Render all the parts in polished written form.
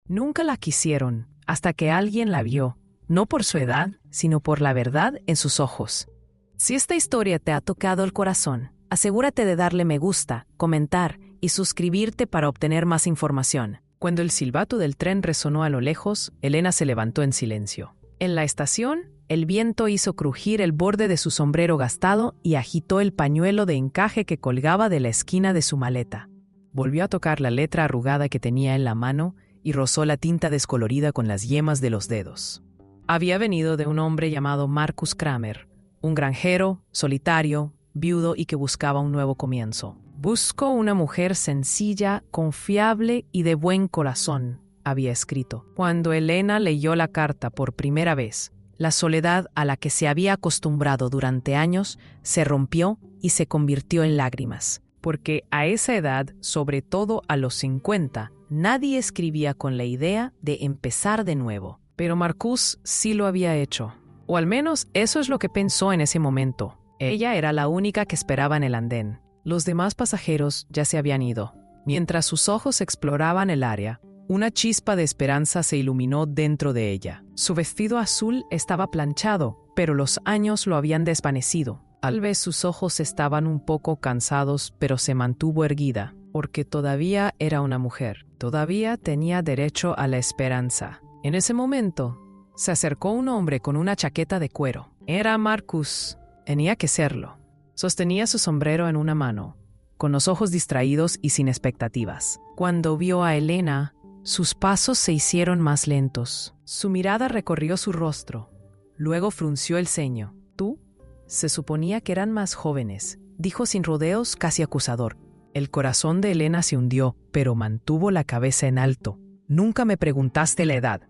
Nunca la quisieron, hasta que alguien la vio, no por su edad, sino por la verdad en sus ojos. Si esta historia te ha tocado el corazón, asegúrate de darle me gusta, comentar y suscribirte para obtener más información. Cuando el silbato del tren resonó a lo lejos, Elena se levantó en silencio. En la estación, el viento hizo crujir el borde de su sombrero gastado y agitó el pañuelo de encaje que colgaba de la esquina de su maleta. Volvió a tocar la letra arrugada que tenía en la mano y rozó la tinta descolorida con las yemas de los dedos. Había venido de un hombre llamado Marcus Kramer, un granjero, solitario, viudo y que buscaba un nuevo comienzo. «Busco una mujer sencilla, confiable y de buen corazón», había escrito. Cuando Elena leyó la carta por primera vez, la soledad a la que se había acostumbrado durante años se rompió y se convirtió en lágrimas. Porque a esa edad, sobre todo a los 50, nadie escribía con la idea de empezar de nuevo. Pero Marcus sí lo había hecho. O al menos eso es lo que pensó en ese momento. Ella era la única que esperaba en el andén. Los demás pasajeros ya se habían ido. Mientras sus ojos exploraban el área, una chispa de esperanza se iluminó dentro de ella. Su vestido azul estaba planchado, pero los años lo habían desvanecido. Tal vez sus ojos estaban un poco cansados, pero se mantuvo erguida, porque todavía era una mujer. Todavía tenía derecho a la esperanza. En ese momento, se acercó un hombre con una chaqueta de cuero. Era Marcus. Tenía que serlo. Sostenía su sombrero en una mano, con los ojos distraídos y sin expectativas. Cuando vio a Elena, sus pasos se hicieron más lentos. Su mirada recorrió su rostro. Luego frunció el ceño. «¿Tú?» Se suponía que eran más jóvenes, dijo sin rodeos, casi acusador. El corazón de Elena se hundió, pero mantuvo la cabeza en alto. «Nunca me preguntaste la edad».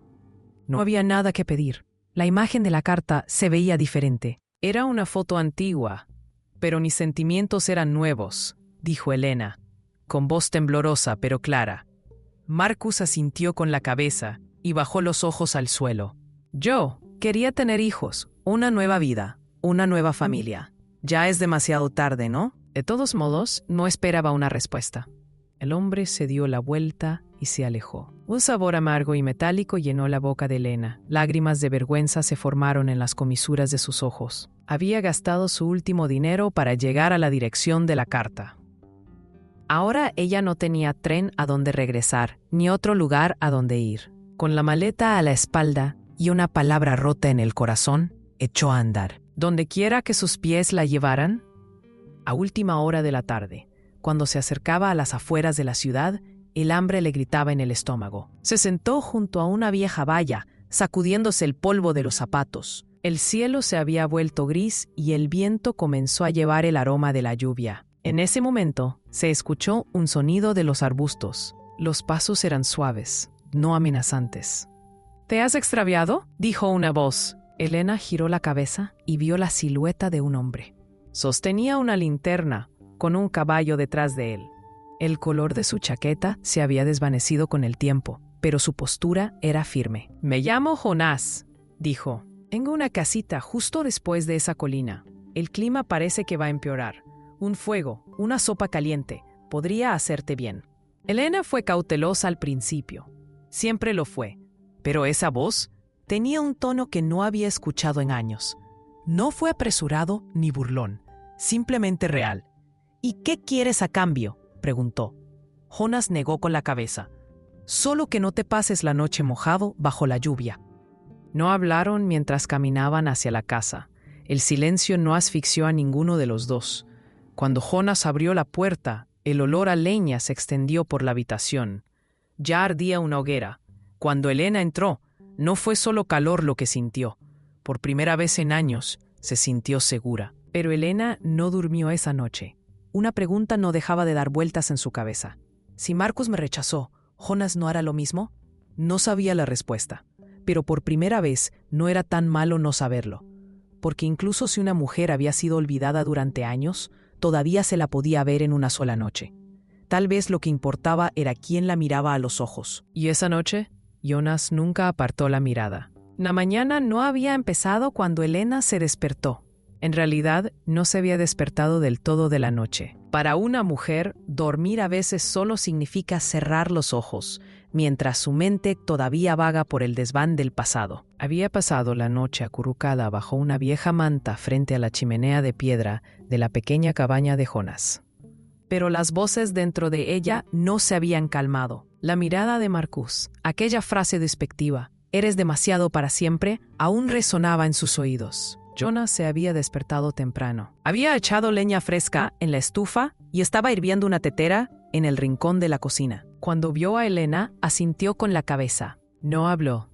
No había nada que pedir. La imagen de la carta se veía diferente. Era una foto antigua, pero mis sentimientos eran nuevos, dijo Elena, con voz temblorosa pero clara. Marcus asintió con la cabeza y bajó los ojos al suelo. Yo quería tener hijos, una nueva vida, una nueva familia. Ya es demasiado tarde, ¿no? De todos modos, no esperaba una respuesta. El hombre se dio la vuelta y se alejó. Un sabor amargo y metálico llenó la boca de Elena. Lágrimas de vergüenza se formaron en las comisuras de sus ojos. Había gastado su último dinero para llegar a la dirección de la carta. Ahora ella no tenía tren a donde regresar, ni otro lugar a donde ir. Con la maleta a la espalda y una palabra rota en el corazón, echó a andar. Donde quiera que sus pies la llevaran, a última hora de la tarde, cuando se acercaba a las afueras de la ciudad, el hambre le gritaba en el estómago. Se sentó junto a una vieja valla, sacudiéndose el polvo de los zapatos. El cielo se había vuelto gris y el viento comenzó a llevar el aroma de la lluvia. En ese momento, se escuchó un sonido de los arbustos. Los pasos eran suaves, no amenazantes. ¿Te has extraviado?, dijo una voz. Elena giró la cabeza y vio la silueta de un hombre. Sostenía una linterna, con un caballo detrás de él. El color de su chaqueta se había desvanecido con el tiempo, pero su postura era firme. «Me llamo Jonás», dijo. «Tengo una casita justo después de esa colina. El clima parece que va a empeorar. Un fuego, una sopa caliente, podría hacerte bien». Elena fue cautelosa al principio. Siempre lo fue. Pero esa voz tenía un tono que no había escuchado en años. No fue apresurado ni burlón, simplemente real. «¿Y qué quieres a cambio?», preguntó. Jonás negó con la cabeza. «Solo que no te pases la noche mojado bajo la lluvia». No hablaron mientras caminaban hacia la casa. El silencio no asfixió a ninguno de los dos. Cuando Jonás abrió la puerta, el olor a leña se extendió por la habitación. Ya ardía una hoguera. Cuando Elena entró, no fue solo calor lo que sintió. Por primera vez en años, se sintió segura. Pero Elena no durmió esa noche. Una pregunta no dejaba de dar vueltas en su cabeza. Si Marcus me rechazó, ¿Jonás no hará lo mismo? No sabía la respuesta. Pero por primera vez no era tan malo no saberlo. Porque incluso si una mujer había sido olvidada durante años, todavía se la podía ver en una sola noche. Tal vez lo que importaba era quién la miraba a los ojos. Y esa noche, Jonás nunca apartó la mirada. La mañana no había empezado cuando Elena se despertó. En realidad, no se había despertado del todo de la noche. Para una mujer, dormir a veces solo significa cerrar los ojos, mientras su mente todavía vaga por el desván del pasado. Había pasado la noche acurrucada bajo una vieja manta frente a la chimenea de piedra de la pequeña cabaña de Jonas. Pero las voces dentro de ella no se habían calmado. La mirada de Marcus, aquella frase despectiva, «Eres demasiado para siempre», aún resonaba en sus oídos. Jonas se había despertado temprano. Había echado leña fresca en la estufa y estaba hirviendo una tetera en el rincón de la cocina. Cuando vio a Elena, asintió con la cabeza. No habló,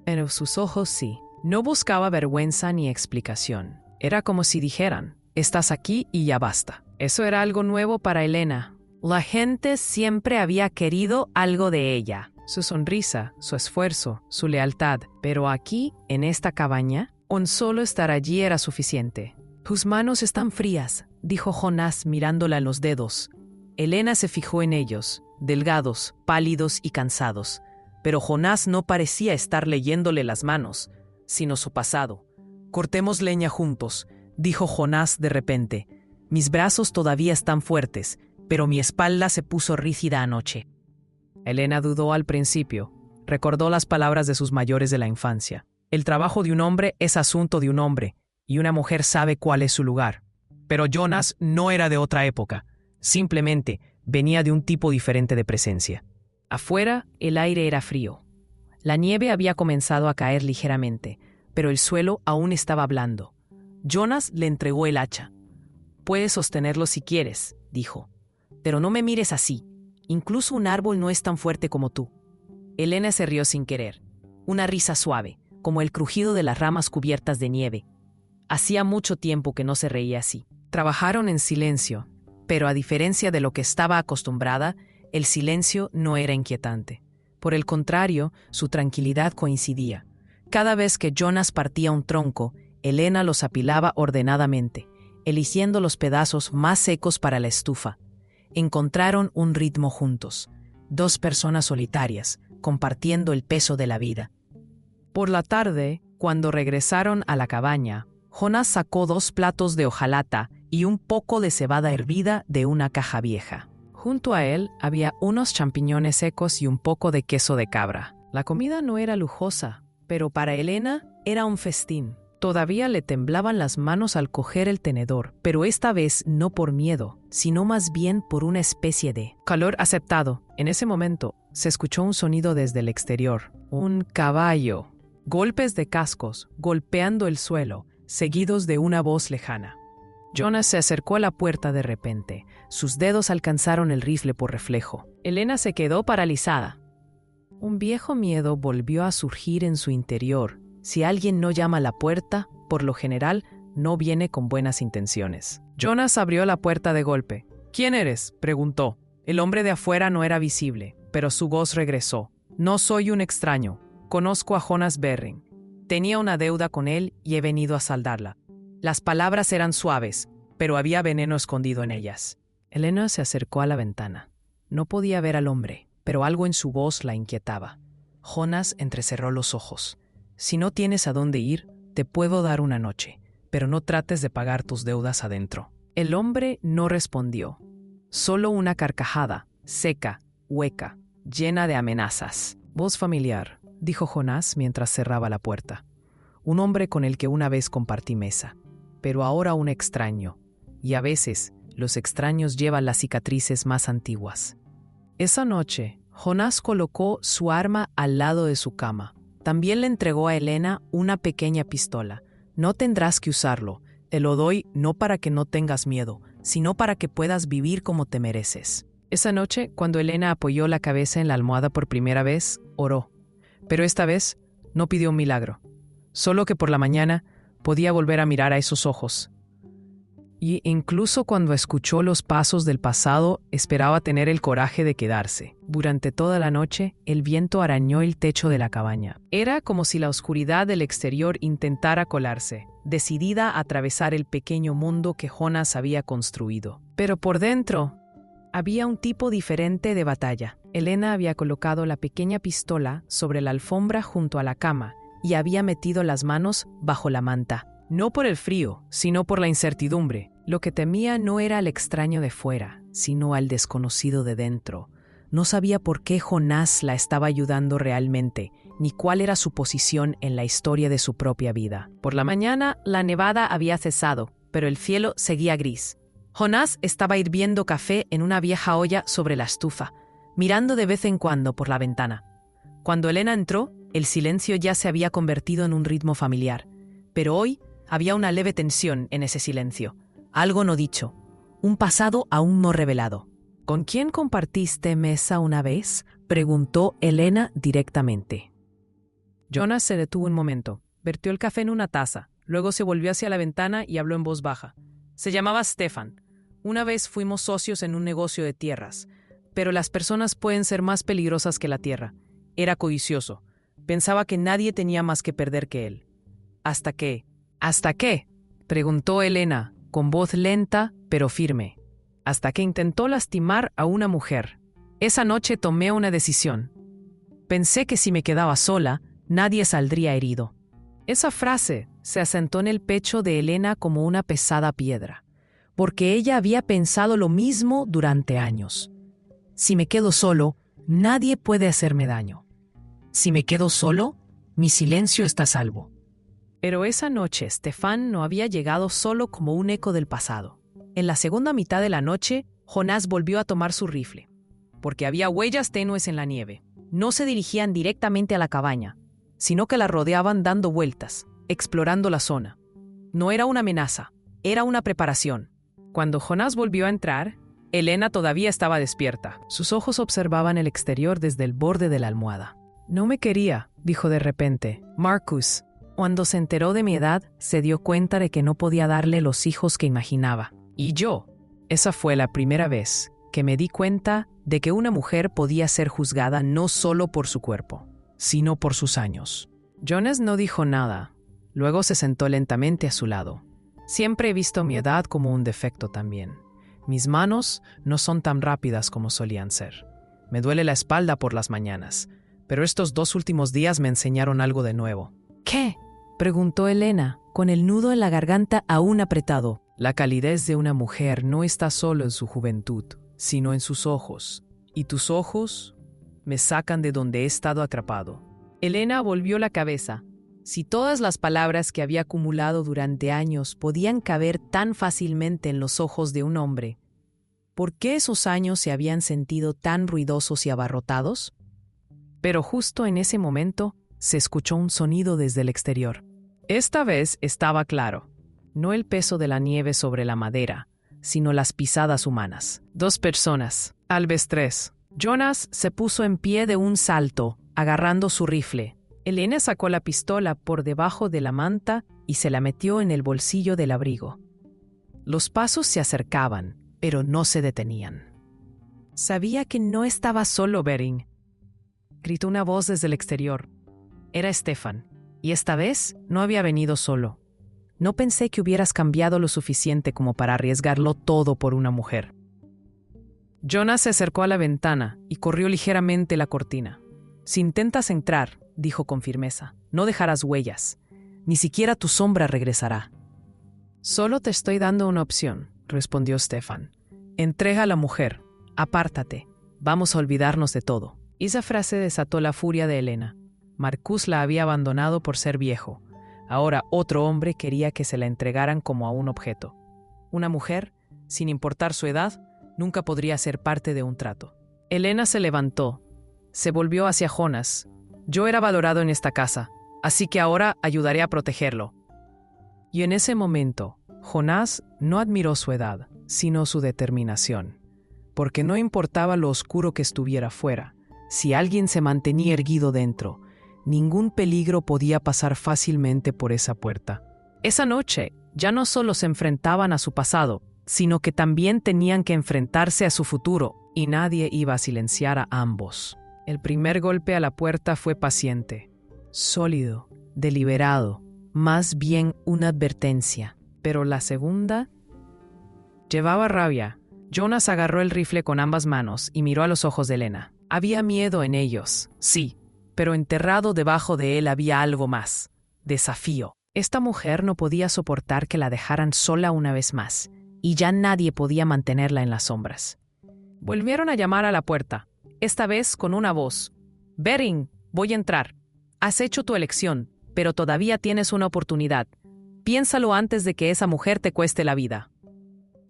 pero sus ojos sí. No buscaba vergüenza ni explicación. Era como si dijeran, «Estás aquí y ya basta». Eso era algo nuevo para Elena. La gente siempre había querido algo de ella. Su sonrisa, su esfuerzo, su lealtad. Pero aquí, en esta cabaña, un solo estar allí era suficiente. «Tus manos están frías», dijo Jonas mirándola en los dedos. Elena se fijó en ellos, delgados, pálidos y cansados. Pero Jonas no parecía estar leyéndole las manos, sino su pasado. «Cortemos leña juntos», dijo Jonas de repente. «Mis brazos todavía están fuertes, pero mi espalda se puso rígida anoche». Elena dudó al principio. Recordó las palabras de sus mayores de la infancia. El trabajo de un hombre es asunto de un hombre, y una mujer sabe cuál es su lugar. Pero Jonas no era de otra época. Simplemente venía de un tipo diferente de presencia. Afuera, el aire era frío. La nieve había comenzado a caer ligeramente, pero el suelo aún estaba blando. Jonas le entregó el hacha. «Puedes sostenerlo si quieres», dijo. «Pero no me mires así. Incluso un árbol no es tan fuerte como tú». Elena se rió sin querer. Una risa suave, como el crujido de las ramas cubiertas de nieve. Hacía mucho tiempo que no se reía así. Trabajaron en silencio, pero a diferencia de lo que estaba acostumbrada, el silencio no era inquietante. Por el contrario, su tranquilidad coincidía. Cada vez que Jonas partía un tronco, Elena los apilaba ordenadamente, eligiendo los pedazos más secos para la estufa. Encontraron un ritmo juntos, dos personas solitarias, compartiendo el peso de la vida. Por la tarde, cuando regresaron a la cabaña, Jonas sacó 2 platos de hojalata y un poco de cebada hervida de una caja vieja. Junto a él había unos champiñones secos y un poco de queso de cabra. La comida no era lujosa, pero para Elena era un festín. Todavía le temblaban las manos al coger el tenedor, pero esta vez no por miedo, sino más bien por una especie de calor aceptado. En ese momento se escuchó un sonido desde el exterior. Un caballo. Golpes de cascos, golpeando el suelo, seguidos de una voz lejana. Jonas se acercó a la puerta de repente. Sus dedos alcanzaron el rifle por reflejo. Elena se quedó paralizada. Un viejo miedo volvió a surgir en su interior. Si alguien no llama a la puerta, por lo general, no viene con buenas intenciones. Jonas abrió la puerta de golpe. «¿Quién eres?», preguntó. El hombre de afuera no era visible, pero su voz regresó. «No soy un extraño. Conozco a Jonas Berring. Tenía una deuda con él y he venido a saldarla». Las palabras eran suaves, pero había veneno escondido en ellas. Elena se acercó a la ventana. No podía ver al hombre, pero algo en su voz la inquietaba. Jonas entrecerró los ojos. «Si no tienes a dónde ir, te puedo dar una noche, pero no trates de pagar tus deudas adentro». El hombre no respondió. Solo una carcajada, seca, hueca, llena de amenazas. «Voz familiar», dijo Jonas mientras cerraba la puerta. «Un hombre con el que una vez compartí mesa, pero ahora un extraño, y a veces los extraños llevan las cicatrices más antiguas». Esa noche, Jonas colocó su arma al lado de su cama. También le entregó a Elena una pequeña pistola. «No tendrás que usarlo. Te lo doy no para que no tengas miedo, sino para que puedas vivir como te mereces». Esa noche, cuando Elena apoyó la cabeza en la almohada por primera vez, oró. Pero esta vez no pidió un milagro. Solo que por la mañana podía volver a mirar a esos ojos. Y incluso cuando escuchó los pasos del pasado, esperaba tener el coraje de quedarse. Durante toda la noche, el viento arañó el techo de la cabaña. Era como si la oscuridad del exterior intentara colarse, decidida a atravesar el pequeño mundo que Jonas había construido. Pero por dentro, había un tipo diferente de batalla. Elena había colocado la pequeña pistola sobre la alfombra junto a la cama y había metido las manos bajo la manta. No por el frío, sino por la incertidumbre. Lo que temía no era al extraño de fuera, sino al desconocido de dentro. No sabía por qué Jonás la estaba ayudando realmente, ni cuál era su posición en la historia de su propia vida. Por la mañana, la nevada había cesado, pero el cielo seguía gris. Jonás estaba hirviendo café en una vieja olla sobre la estufa, mirando de vez en cuando por la ventana. Cuando Elena entró, el silencio ya se había convertido en un ritmo familiar, pero hoy había una leve tensión en ese silencio, algo no dicho, un pasado aún no revelado. ¿Con quién compartiste mesa una vez?, preguntó Elena directamente. Jonás se detuvo un momento, vertió el café en una taza, luego se volvió hacia la ventana y habló en voz baja. Se llamaba Stefan. Una vez fuimos socios en un negocio de tierras, pero las personas pueden ser más peligrosas que la tierra. Era codicioso. Pensaba que nadie tenía más que perder que él. ¿Hasta qué? ¿Hasta qué?, preguntó Elena, con voz lenta pero firme. Hasta que intentó lastimar a una mujer. Esa noche tomé una decisión. Pensé que si me quedaba sola, nadie saldría herido. Esa frase se asentó en el pecho de Elena como una pesada piedra, porque ella había pensado lo mismo durante años. Si me quedo solo, nadie puede hacerme daño. Si me quedo solo, mi silencio está a salvo. Pero esa noche Stefan no había llegado solo como un eco del pasado. En la segunda mitad de la noche, Jonás volvió a tomar su rifle, porque había huellas tenues en la nieve. No se dirigían directamente a la cabaña, sino que la rodeaban dando vueltas, explorando la zona. No era una amenaza, era una preparación. Cuando Jonás volvió a entrar, Elena todavía estaba despierta. Sus ojos observaban el exterior desde el borde de la almohada. No me quería, dijo de repente. Marcus. Cuando se enteró de mi edad, se dio cuenta de que no podía darle los hijos que imaginaba. Y yo, esa fue la primera vez que me di cuenta de que una mujer podía ser juzgada no solo por su cuerpo, sino por sus años. Jonás no dijo nada. Luego se sentó lentamente a su lado. Siempre he visto mi edad como un defecto también. Mis manos no son tan rápidas como solían ser. Me duele la espalda por las mañanas, pero estos 2 últimos días me enseñaron algo de nuevo. ¿Qué?, preguntó Elena, con el nudo en la garganta aún apretado. La calidez de una mujer no está solo en su juventud, sino en sus ojos. Y tus ojos me sacan de donde he estado atrapado. Elena volvió la cabeza. Si todas las palabras que había acumulado durante años podían caber tan fácilmente en los ojos de un hombre, ¿por qué esos años se habían sentido tan ruidosos y abarrotados? Pero justo en ese momento se escuchó un sonido desde el exterior. Esta vez estaba claro. No el peso de la nieve sobre la madera, sino las pisadas humanas. 2 personas, tal vez 3. Jonás se puso en pie de un salto, agarrando su rifle. Elena sacó la pistola por debajo de la manta y se la metió en el bolsillo del abrigo. Los pasos se acercaban, pero no se detenían. Sabía que no estaba solo, Bering. Gritó una voz desde el exterior. Era Stefan, y esta vez no había venido solo. No pensé que hubieras cambiado lo suficiente como para arriesgarlo todo por una mujer. Jonás se acercó a la ventana y corrió ligeramente la cortina. Si intentas entrar, dijo con firmeza, no dejarás huellas. Ni siquiera tu sombra regresará. Solo te estoy dando una opción, respondió Stefan. Entrega a la mujer. Apártate. Vamos a olvidarnos de todo. Esa frase desató la furia de Elena. Marcus la había abandonado por ser viejo. Ahora otro hombre quería que se la entregaran como a un objeto. Una mujer, sin importar su edad, nunca podría ser parte de un trato. Elena se levantó. Se volvió hacia Jonás. Yo era valorado en esta casa, así que ahora ayudaré a protegerlo. Y en ese momento, Jonás no admiró su edad, sino su determinación. Porque no importaba lo oscuro que estuviera fuera, si alguien se mantenía erguido dentro, ningún peligro podía pasar fácilmente por esa puerta. Esa noche, ya no solo se enfrentaban a su pasado, sino que también tenían que enfrentarse a su futuro, y nadie iba a silenciar a ambos. El primer golpe a la puerta fue paciente, sólido, deliberado, más bien una advertencia. Pero la segunda llevaba rabia. Jonás agarró el rifle con ambas manos y miró a los ojos de Elena. Había miedo en ellos, sí, pero enterrado debajo de él había algo más: desafío. Esta mujer no podía soportar que la dejaran sola una vez más, y ya nadie podía mantenerla en las sombras. Volvieron a llamar a la puerta. esta vez con una voz. Bering, voy a entrar. Has hecho tu elección, pero todavía tienes una oportunidad. Piénsalo antes de que esa mujer te cueste la vida.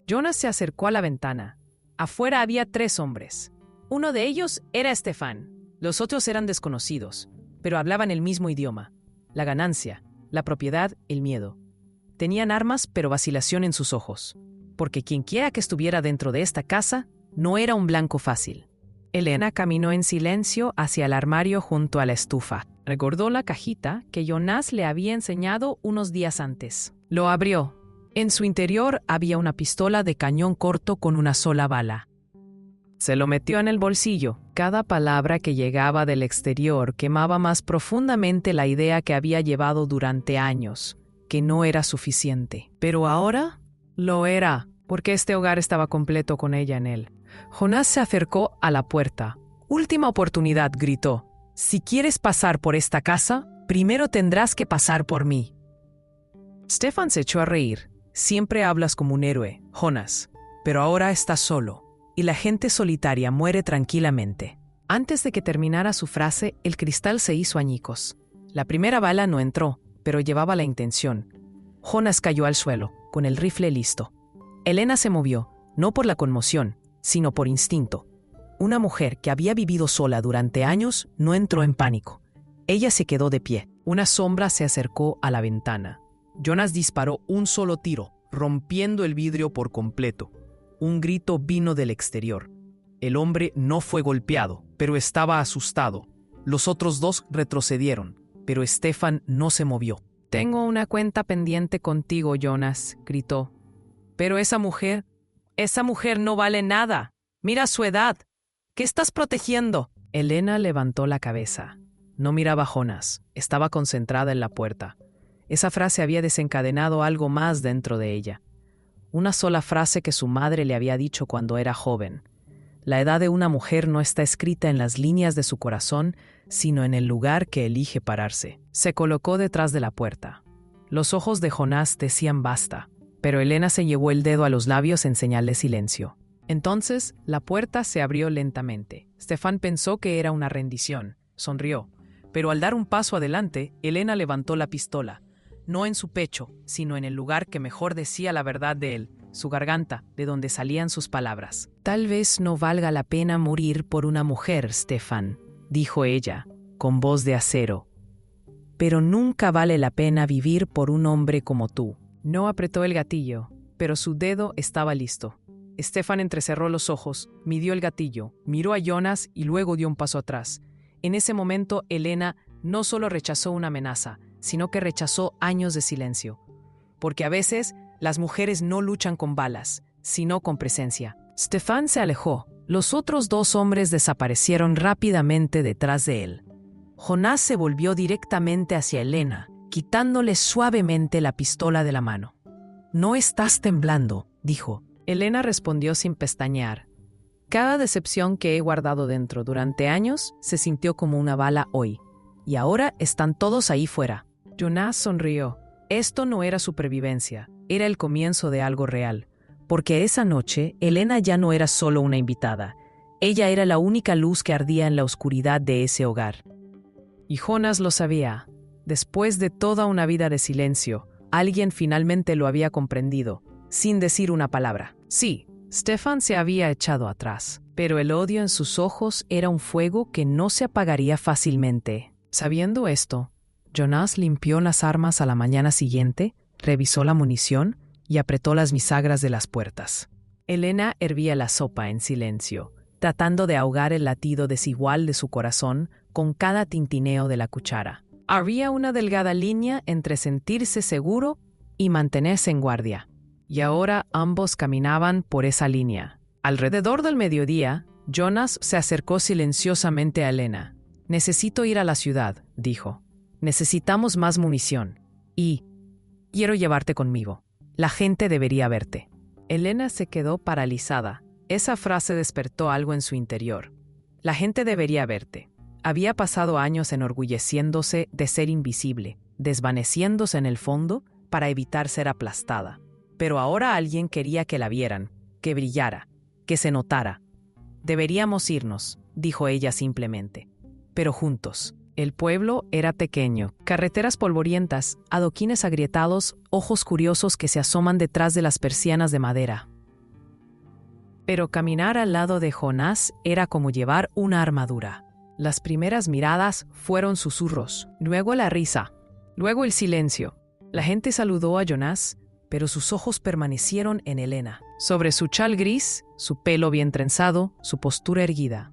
Jonas se acercó a la ventana. Afuera había 3 hombres. Uno de ellos era Stefan. Los otros eran desconocidos, pero hablaban el mismo idioma. La ganancia, la propiedad, el miedo. Tenían armas, pero vacilación en sus ojos. Porque quienquiera que estuviera dentro de esta casa no era un blanco fácil. Elena caminó en silencio hacia el armario junto a la estufa. Recordó la cajita que Jonas le había enseñado unos días antes. Lo abrió. En su interior había una pistola de cañón corto con una sola bala. Se lo metió en el bolsillo. Cada palabra que llegaba del exterior quemaba más profundamente la idea que había llevado durante años, que no era suficiente. Pero ahora lo era, porque este hogar estaba completo con ella en él. Jonas se acercó a la puerta. «Última oportunidad», gritó. «Si quieres pasar por esta casa, primero tendrás que pasar por mí». Stefan se echó a reír. «Siempre hablas como un héroe, Jonas, pero ahora estás solo, y la gente solitaria muere tranquilamente». Antes de que terminara su frase, el cristal se hizo añicos. La primera bala no entró, pero llevaba la intención. Jonas cayó al suelo, con el rifle listo. Elena se movió, no por la conmoción, sino por instinto. Una mujer que había vivido sola durante años no entró en pánico. Ella se quedó de pie. Una sombra se acercó a la ventana. Jonas disparó un solo tiro, rompiendo el vidrio por completo. Un grito vino del exterior. El hombre no fue golpeado, pero estaba asustado. Los otros 2 retrocedieron, pero Stefan no se movió. «Tengo una cuenta pendiente contigo, Jonas», gritó. «Pero esa mujer no vale nada. Mira su edad. ¿Qué estás protegiendo?» Elena levantó la cabeza. No miraba a Jonas. Estaba concentrada en la puerta. Esa frase había desencadenado algo más dentro de ella. Una sola frase que su madre le había dicho cuando era joven. La edad de una mujer no está escrita en las líneas de su corazón, sino en el lugar que elige pararse. Se colocó detrás de la puerta. Los ojos de Jonas decían basta, pero Elena se llevó el dedo a los labios en señal de silencio. Entonces, la puerta se abrió lentamente. Stefan pensó que era una rendición. Sonrió. Pero al dar un paso adelante, Elena levantó la pistola. No en su pecho, sino en el lugar que mejor decía la verdad de él, su garganta, de donde salían sus palabras. «Tal vez no valga la pena morir por una mujer, Stefan», dijo ella, con voz de acero. «Pero nunca vale la pena vivir por un hombre como tú». No apretó el gatillo, pero su dedo estaba listo. Stefan entrecerró los ojos, midió el gatillo, miró a Jonas y luego dio un paso atrás. En ese momento, Elena no solo rechazó una amenaza, sino que rechazó años de silencio. Porque a veces, las mujeres no luchan con balas, sino con presencia. Stefan se alejó. Los otros 2 hombres desaparecieron rápidamente detrás de él. Jonas se volvió directamente hacia Elena, quitándole suavemente la pistola de la mano. «No estás temblando», dijo. Elena respondió sin pestañear. «Cada decepción que he guardado dentro durante años se sintió como una bala hoy. Y ahora están todos ahí fuera». Jonas sonrió. Esto no era supervivencia, era el comienzo de algo real. Porque esa noche, Elena ya no era solo una invitada. Ella era la única luz que ardía en la oscuridad de ese hogar. Y Jonas lo sabía. Después de toda una vida de silencio, alguien finalmente lo había comprendido, sin decir una palabra. Sí, Stefan se había echado atrás, pero el odio en sus ojos era un fuego que no se apagaría fácilmente. Sabiendo esto, Jonas limpió las armas a la mañana siguiente, revisó la munición y apretó las bisagras de las puertas. Elena hervía la sopa en silencio, tratando de ahogar el latido desigual de su corazón con cada tintineo de la cuchara. Había una delgada línea entre sentirse seguro y mantenerse en guardia. Y ahora ambos caminaban por esa línea. Alrededor del mediodía, Jonas se acercó silenciosamente a Elena. «Necesito ir a la ciudad», dijo. «Necesitamos más munición. Y quiero llevarte conmigo. La gente debería verte». Elena se quedó paralizada. Esa frase despertó algo en su interior. La gente debería verte. Había pasado años enorgulleciéndose de ser invisible, desvaneciéndose en el fondo para evitar ser aplastada. Pero ahora alguien quería que la vieran, que brillara, que se notara. Deberíamos irnos, dijo ella simplemente. Pero juntos. El pueblo era pequeño. Carreteras polvorientas, adoquines agrietados, ojos curiosos que se asoman detrás de las persianas de madera. Pero caminar al lado de Jonás era como llevar una armadura. Las primeras miradas fueron susurros, luego la risa, luego el silencio. La gente saludó a Jonás, pero sus ojos permanecieron en Elena. Sobre su chal gris, su pelo bien trenzado, su postura erguida.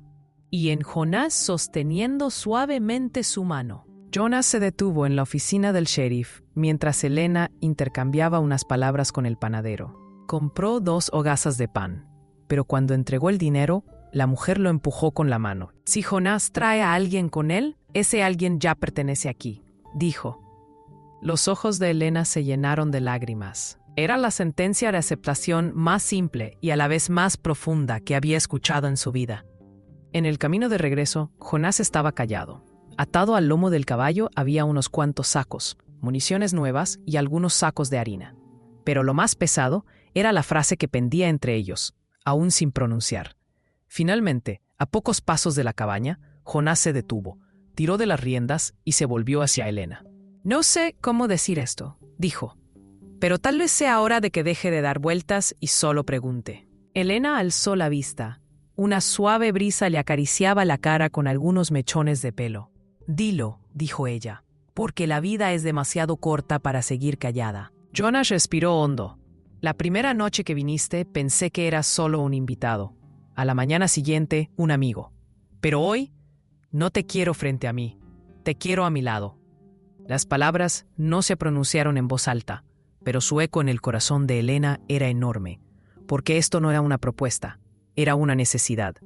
Y en Jonás sosteniendo suavemente su mano. Jonás se detuvo en la oficina del sheriff, mientras Elena intercambiaba unas palabras con el panadero. Compró 2 hogazas de pan, pero cuando entregó el dinero, la mujer lo empujó con la mano. Si Jonás trae a alguien con él, ese alguien ya pertenece aquí, dijo. Los ojos de Elena se llenaron de lágrimas. Era la sentencia de aceptación más simple y a la vez más profunda que había escuchado en su vida. En el camino de regreso, Jonás estaba callado. Atado al lomo del caballo había unos cuantos sacos, municiones nuevas y algunos sacos de harina. Pero lo más pesado era la frase que pendía entre ellos, aún sin pronunciar. Finalmente, a pocos pasos de la cabaña, Jonás se detuvo, tiró de las riendas y se volvió hacia Elena. «No sé cómo decir esto», dijo, «pero tal vez sea hora de que deje de dar vueltas y solo pregunte». Elena alzó la vista. Una suave brisa le acariciaba la cara con algunos mechones de pelo. «Dilo», dijo ella, «porque la vida es demasiado corta para seguir callada». Jonás respiró hondo. «La primera noche que viniste pensé que eras solo un invitado. A la mañana siguiente, un amigo. Pero hoy, no te quiero frente a mí. Te quiero a mi lado». Las palabras no se pronunciaron en voz alta, pero su eco en el corazón de Elena era enorme, porque esto no era una propuesta, era una necesidad.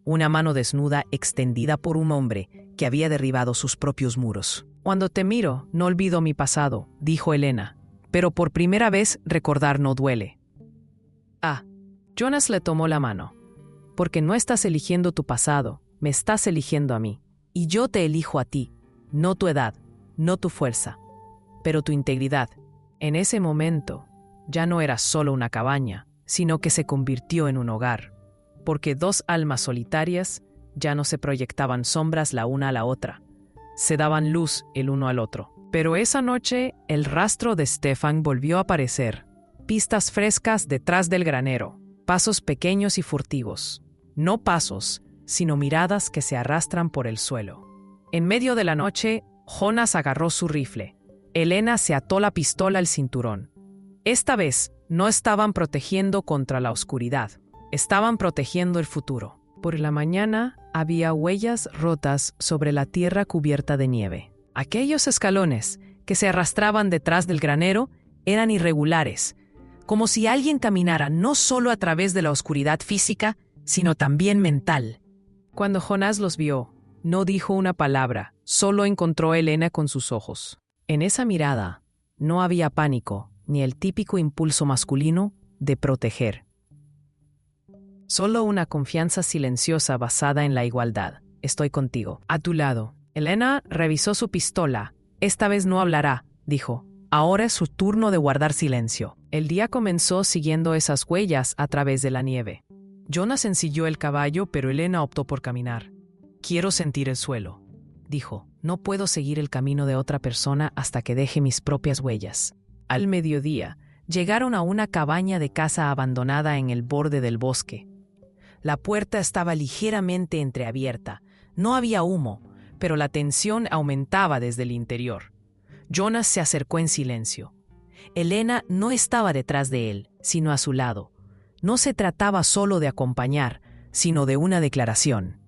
Una mano desnuda extendida por un hombre que había derribado sus propios muros. «Cuando te miro, no olvido mi pasado», dijo Elena, «pero por primera vez recordar no duele». «Ah», Jonás le tomó la mano, «porque no estás eligiendo tu pasado, me estás eligiendo a mí. Y yo te elijo a ti, no tu edad, no tu fuerza, pero tu integridad». En ese momento, ya no era solo una cabaña, sino que se convirtió en un hogar, porque 2 almas solitarias ya no se proyectaban sombras la una a la otra, se daban luz el uno al otro. Pero esa noche, el rastro de Stefan volvió a aparecer, pistas frescas detrás del granero, pasos pequeños y furtivos, no pasos, sino miradas que se arrastran por el suelo. En medio de la noche, Jonás agarró su rifle. Elena se ató la pistola al cinturón. Esta vez no estaban protegiendo contra la oscuridad, estaban protegiendo el futuro. Por la mañana había huellas rotas sobre la tierra cubierta de nieve. Aquellos escalones que se arrastraban detrás del granero eran irregulares, como si alguien caminara no solo a través de la oscuridad física, sino también mental. Cuando Jonás los vio, no dijo una palabra, solo encontró a Elena con sus ojos. En esa mirada no había pánico, ni el típico impulso masculino de proteger. Solo una confianza silenciosa basada en la igualdad. «Estoy contigo, a tu lado». Elena revisó su pistola. «Esta vez no hablará», dijo. «Ahora es su turno de guardar silencio». El día comenzó siguiendo esas huellas a través de la nieve. Jonás ensilló el caballo, pero Elena optó por caminar. «Quiero sentir el suelo», dijo. «No puedo seguir el camino de otra persona hasta que deje mis propias huellas». Al mediodía, llegaron a una cabaña de casa abandonada en el borde del bosque. La puerta estaba ligeramente entreabierta. No había humo, pero la tensión aumentaba desde el interior. Jonás se acercó en silencio. Elena no estaba detrás de él, sino a su lado. No se trataba solo de acompañar, sino de una declaración.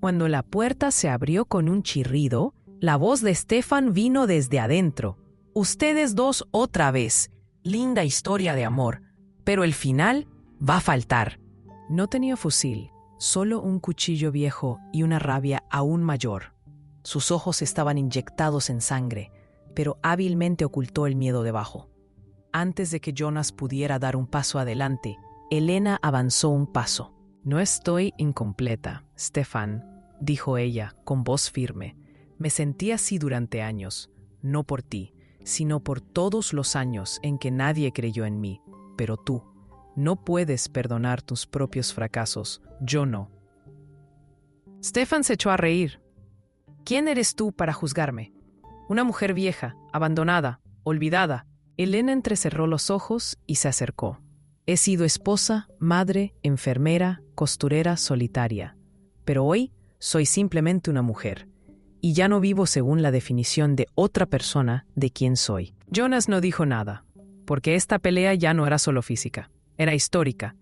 Cuando la puerta se abrió con un chirrido, la voz de Stefan vino desde adentro. «Ustedes 2 otra vez. Linda historia de amor. Pero el final va a faltar». No tenía fusil, solo un cuchillo viejo y una rabia aún mayor. Sus ojos estaban inyectados en sangre, pero hábilmente ocultó el miedo debajo. Antes de que Jonás pudiera dar un paso adelante, Elena avanzó un paso. «No estoy incompleta, Stefan», dijo ella con voz firme. «Me sentí así durante años, no por ti, sino por todos los años en que nadie creyó en mí. Pero tú no puedes perdonar tus propios fracasos, yo no. Stefan se echó a reír. ¿Quién eres tú para juzgarme? Una mujer vieja, abandonada, olvidada. Elena entrecerró los ojos y se acercó. He sido esposa, madre, enfermera, costurera, solitaria. Pero hoy soy simplemente una mujer. Y ya no vivo según la definición de otra persona de quién soy. Jonas no dijo nada, porque esta pelea ya no era solo física, era histórica.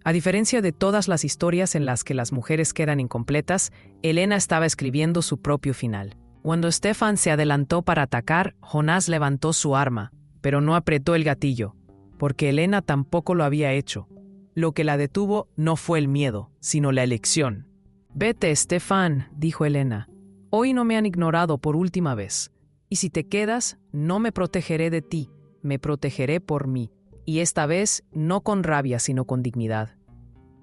A diferencia de todas las historias en las que las mujeres quedan incompletas, Elena estaba escribiendo su propio final. Cuando Stefan se adelantó para atacar, Jonas levantó su arma, pero no apretó el gatillo, porque Elena tampoco lo había hecho. Lo que la detuvo no fue el miedo, sino la elección. «Vete, Stefan», dijo Elena. «Hoy no me han ignorado por última vez. Y si te quedas, no me protegeré de ti, me protegeré por mí. Y esta vez no con rabia, sino con dignidad».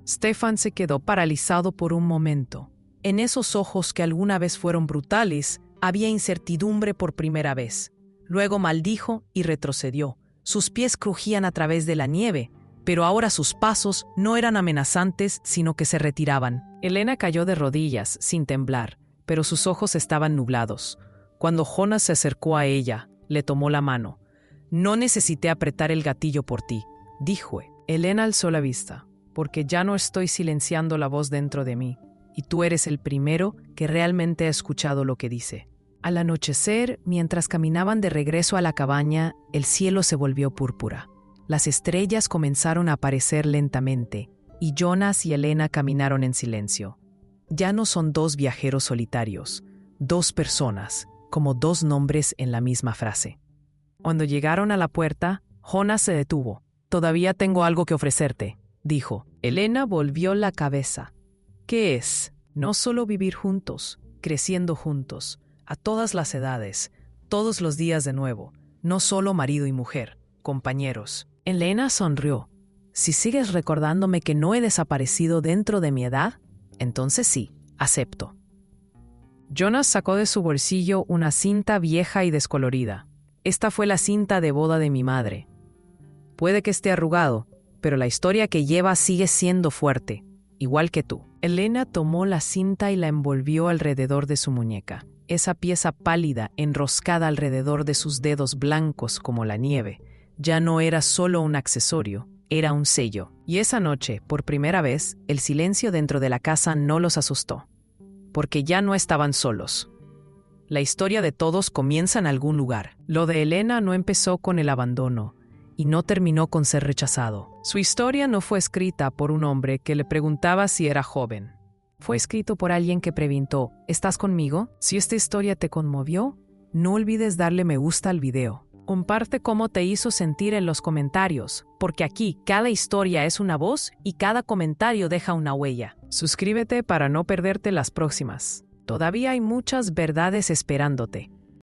Stefan se quedó paralizado por un momento. En esos ojos que alguna vez fueron brutales, había incertidumbre por primera vez. Luego maldijo y retrocedió. Sus pies crujían a través de la nieve, pero ahora sus pasos no eran amenazantes, sino que se retiraban. Elena cayó de rodillas, sin temblar, pero sus ojos estaban nublados. Cuando Jonas se acercó a ella, le tomó la mano. «No necesité apretar el gatillo por ti», dijo. Elena alzó la vista, «porque ya no estoy silenciando la voz dentro de mí, y tú eres el primero que realmente ha escuchado lo que dice». Al anochecer, mientras caminaban de regreso a la cabaña, el cielo se volvió púrpura. Las estrellas comenzaron a aparecer lentamente, y Jonas y Elena caminaron en silencio. Ya no son dos viajeros solitarios, dos personas, como dos nombres en la misma frase. Cuando llegaron a la puerta, Jonas se detuvo. «Todavía tengo algo que ofrecerte», dijo. Elena volvió la cabeza. «¿Qué es?» «No solo vivir juntos, creciendo juntos, a todas las edades, todos los días de nuevo, no solo marido y mujer, compañeros». Elena sonrió. «Si sigues recordándome que no he desaparecido dentro de mi edad, entonces sí, acepto». Jonas sacó de su bolsillo una cinta vieja y descolorida. «Esta fue la cinta de boda de mi madre. Puede que esté arrugado, pero la historia que lleva sigue siendo fuerte, igual que tú». Elena tomó la cinta y la envolvió alrededor de su muñeca. Esa pieza pálida, enroscada alrededor de sus dedos blancos como la nieve, ya no era solo un accesorio, era un sello. Y esa noche, por primera vez, el silencio dentro de la casa no los asustó, porque ya no estaban solos. La historia de todos comienza en algún lugar. Lo de Elena no empezó con el abandono, y no terminó con ser rechazado. Su historia no fue escrita por un hombre que le preguntaba si era joven. Fue escrito por alguien que preguntó: ¿estás conmigo? Si esta historia te conmovió, no olvides darle me gusta al video. Comparte cómo te hizo sentir en los comentarios, porque aquí cada historia es una voz y cada comentario deja una huella. Suscríbete para no perderte las próximas. Todavía hay muchas verdades esperándote.